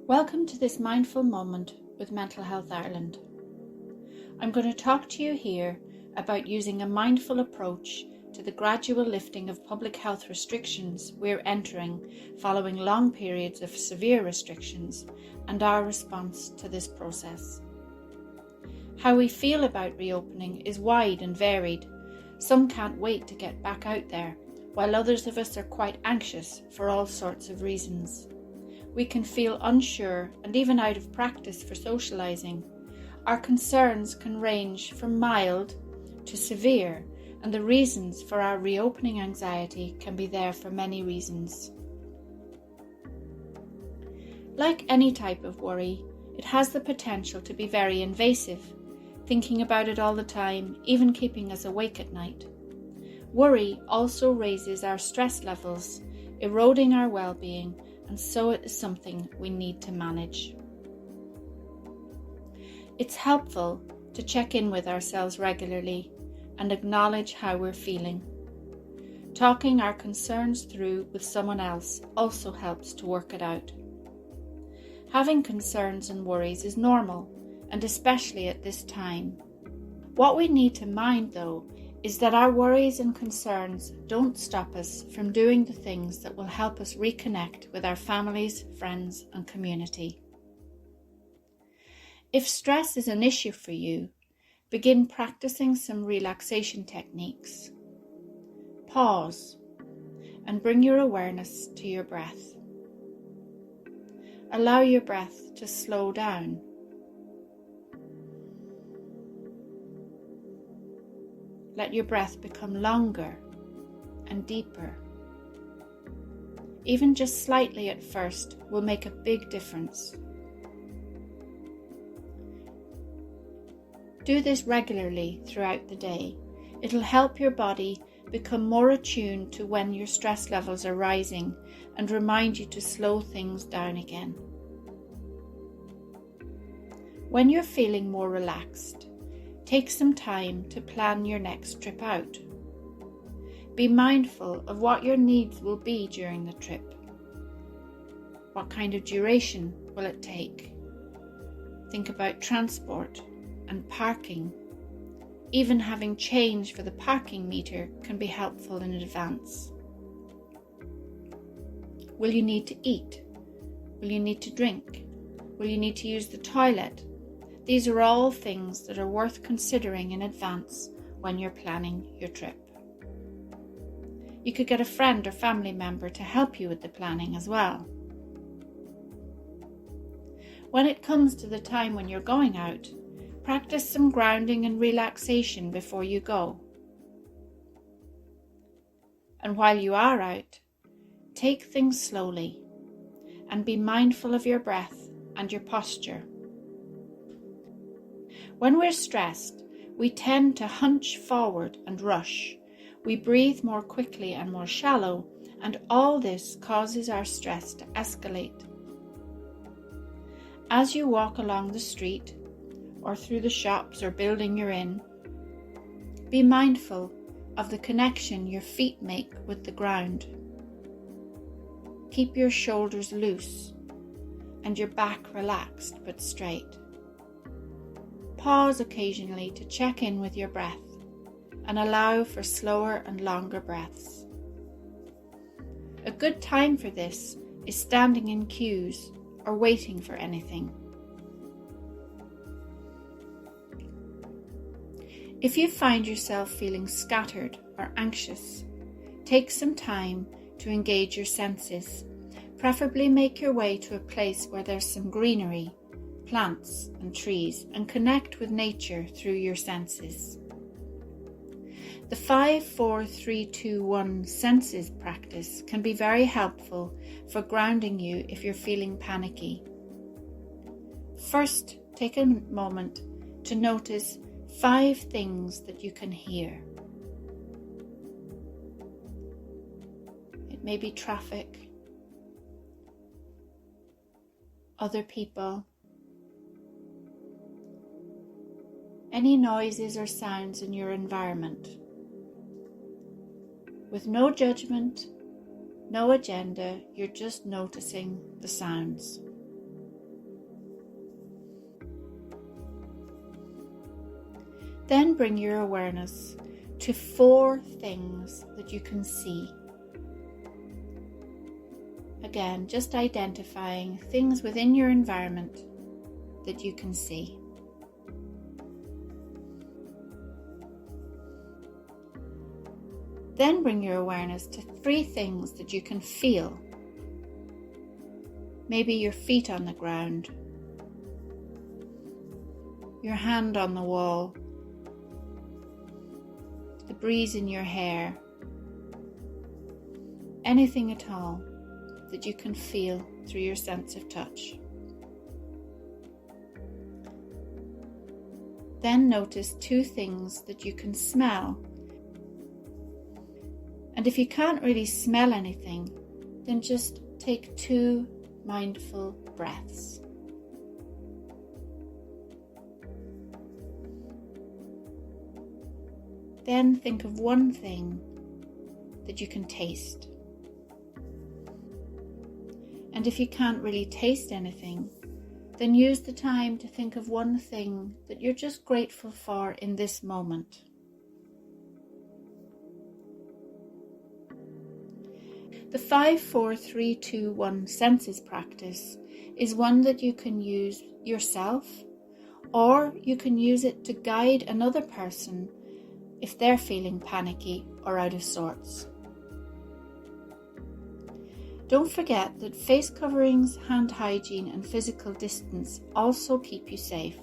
Welcome to this mindful moment with Mental Health Ireland. I'm going to talk to you here about using a mindful approach to the gradual lifting of public health restrictions we're entering following long periods of severe restrictions and our response to this process. How we feel about reopening is wide and varied. Some can't wait to get back out there, while others of us are quite anxious for all sorts of reasons. We can feel unsure and even out of practice for socialising. Our concerns can range from mild to severe, and the reasons for our reopening anxiety can be there for many reasons. Like any type of worry, it has the potential to be very invasive, thinking about it all the time, even keeping us awake at night. Worry also raises our stress levels, eroding our well-being, and so it is something we need to manage. It's helpful to check in with ourselves regularly and acknowledge how we're feeling. Talking our concerns through with someone else also helps to work it out. Having concerns and worries is normal, and especially at this time. What we need to mind, though, is that our worries and concerns don't stop us from doing the things that will help us reconnect with our families, friends, and community. If stress is an issue for you, begin practicing some relaxation techniques. Pause and bring your awareness to your breath. Allow your breath to slow down. Let your breath become longer and deeper. Even just slightly at first will make a big difference. Do this regularly throughout the day. It'll help your body become more attuned to when your stress levels are rising and remind you to slow things down again. When you're feeling more relaxed, take some time to plan your next trip out. Be mindful of what your needs will be during the trip. What kind of duration will it take? Think about transport and parking. Even having change for the parking meter can be helpful in advance. Will you need to eat? Will you need to drink? Will you need to use the toilet? These are all things that are worth considering in advance when you're planning your trip. You could get a friend or family member to help you with the planning as well. When it comes to the time when you're going out, practice some grounding and relaxation before you go. And while you are out, take things slowly and be mindful of your breath and your posture. When we're stressed, we tend to hunch forward and rush. We breathe more quickly and more shallow, and all this causes our stress to escalate. As you walk along the street, or through the shops or building you're in, be mindful of the connection your feet make with the ground. Keep your shoulders loose and your back relaxed but straight. Pause occasionally to check in with your breath and allow for slower and longer breaths. A good time for this is standing in queues or waiting for anything. If you find yourself feeling scattered or anxious, take some time to engage your senses. Preferably make your way to a place where there's some greenery, plants and trees, and connect with nature through your senses. The 5-4-3-2-1 senses practice can be very helpful for grounding you if you're feeling panicky. First, take a moment to notice 5 things that you can hear. It may be traffic, other people, any noises or sounds in your environment. With no judgment, no agenda, you're just noticing the sounds. Then bring your awareness to 4 things that you can see. Again, just identifying things within your environment that you can see. Then bring your awareness to 3 things that you can feel. Maybe your feet on the ground, your hand on the wall, the breeze in your hair, anything at all that you can feel through your sense of touch. Then notice 2 things that you can smell. And if you can't really smell anything, then just take 2 mindful breaths. Then think of 1 thing that you can taste. And if you can't really taste anything, then use the time to think of 1 thing that you're just grateful for in this moment. The 5-4-3-2-1 senses practice is one that you can use yourself, or you can use it to guide another person if they're feeling panicky or out of sorts. Don't forget that face coverings, hand hygiene and physical distance also keep you safe.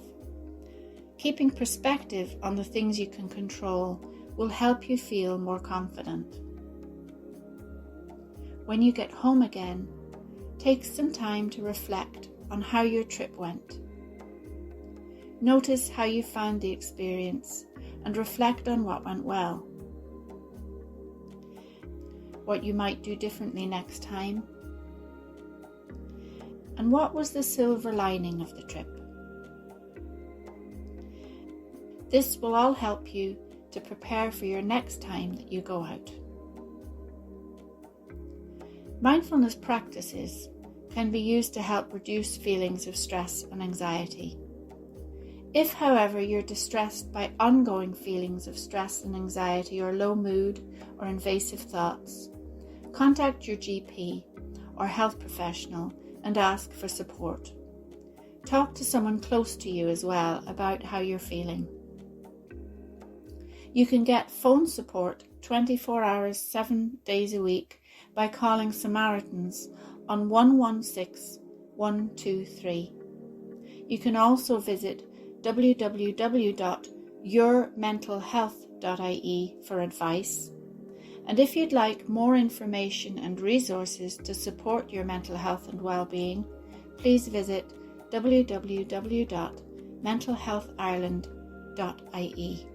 Keeping perspective on the things you can control will help you feel more confident. When you get home again, take some time to reflect on how your trip went. Notice how you found the experience and reflect on what went well. What you might do differently next time. And what was the silver lining of the trip? This will all help you to prepare for your next time that you go out. Mindfulness practices can be used to help reduce feelings of stress and anxiety. If, however, you're distressed by ongoing feelings of stress and anxiety or low mood or invasive thoughts, contact your GP or health professional and ask for support. Talk to someone close to you as well about how you're feeling. You can get phone support 24 hours, 7 days a week by calling Samaritans on 116 123. You can also visit www.yourmentalhealth.ie for advice. And if you'd like more information and resources to support your mental health and well-being, please visit www.mentalhealthireland.ie.